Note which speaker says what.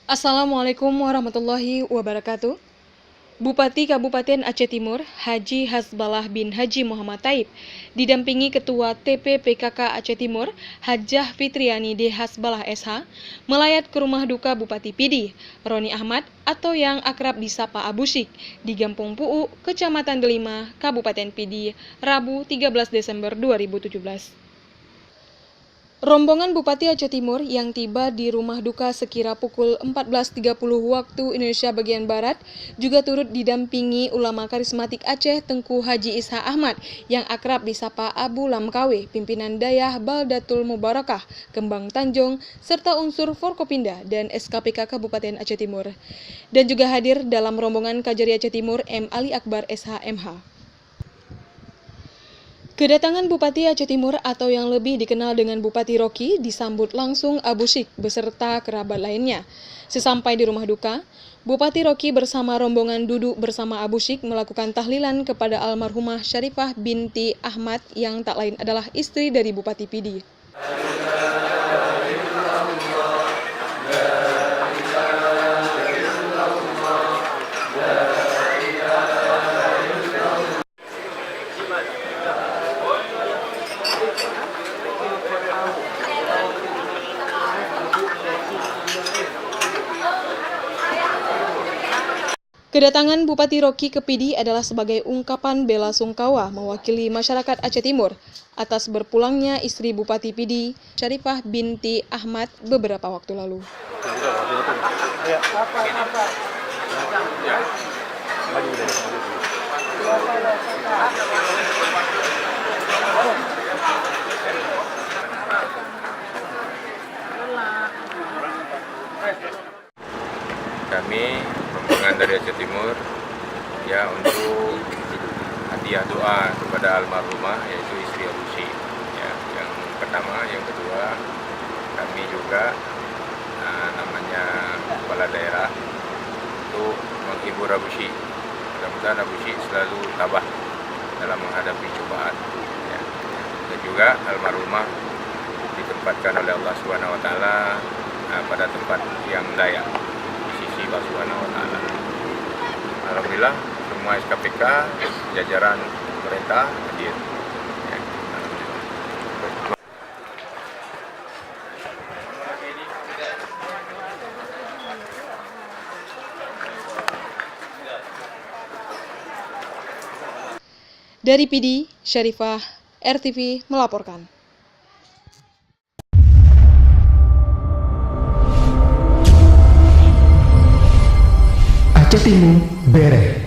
Speaker 1: Assalamualaikum warahmatullahi wabarakatuh. Bupati Kabupaten Aceh Timur, Haji Hasbalah bin Haji Muhammad Taib, didampingi Ketua TPPKK Aceh Timur, Hajah Fitriani D. Hasbalah SH, melayat ke rumah duka Bupati Pidi, Roni Ahmad atau yang akrab disapa Abu Syik, di Gampung Puu, Kecamatan Delima, Kabupaten Pidi, Rabu 13 Desember 2017. Rombongan Bupati Aceh Timur yang tiba di rumah duka sekira pukul 14.30 waktu Indonesia bagian Barat juga turut didampingi ulama karismatik Aceh Tengku Haji Isha Ahmad yang akrab disapa Abu Lamkawe, pimpinan Dayah Baldatul Mubarakah, Kembang Tanjung, serta unsur Forkopinda dan SKPK Kabupaten Aceh Timur. Dan juga hadir dalam rombongan Kajari Aceh Timur M. Ali Akbar SH.MH. Kedatangan Bupati Aceh Timur atau yang lebih dikenal dengan Bupati Roki disambut langsung Abu Syik beserta kerabat lainnya. Sesampai di rumah duka, Bupati Roki bersama rombongan duduk bersama Abu Syik melakukan tahlilan kepada almarhumah Syarifah binti Ahmad yang tak lain adalah istri dari Bupati Pidi. Kedatangan Bupati Roki ke Pidi adalah sebagai ungkapan bela sungkawa mewakili masyarakat Aceh Timur atas berpulangnya istri Bupati Pidi, Syarifah binti Ahmad beberapa waktu lalu.
Speaker 2: Kami rombongan dari Aceh Timur ya untuk hadiah doa kepada almarhumah yaitu istri Abu Syik ya, yang pertama, yang kedua kami juga namanya kepala daerah untuk menghibur Abu Syik. Mudah-mudahan Abu Syik selalu tabah dalam menghadapi cobaan ya. Dan juga almarhumah ditempatkan oleh Allah SWT pada tempat yang layak di sisi Allah SWT. Alhamdulillah semua SKPK jajaran pemerintah hadir ya.
Speaker 1: Dari Pidi, Syarifah, RTV melaporkan.
Speaker 3: Aceh Timur Bere.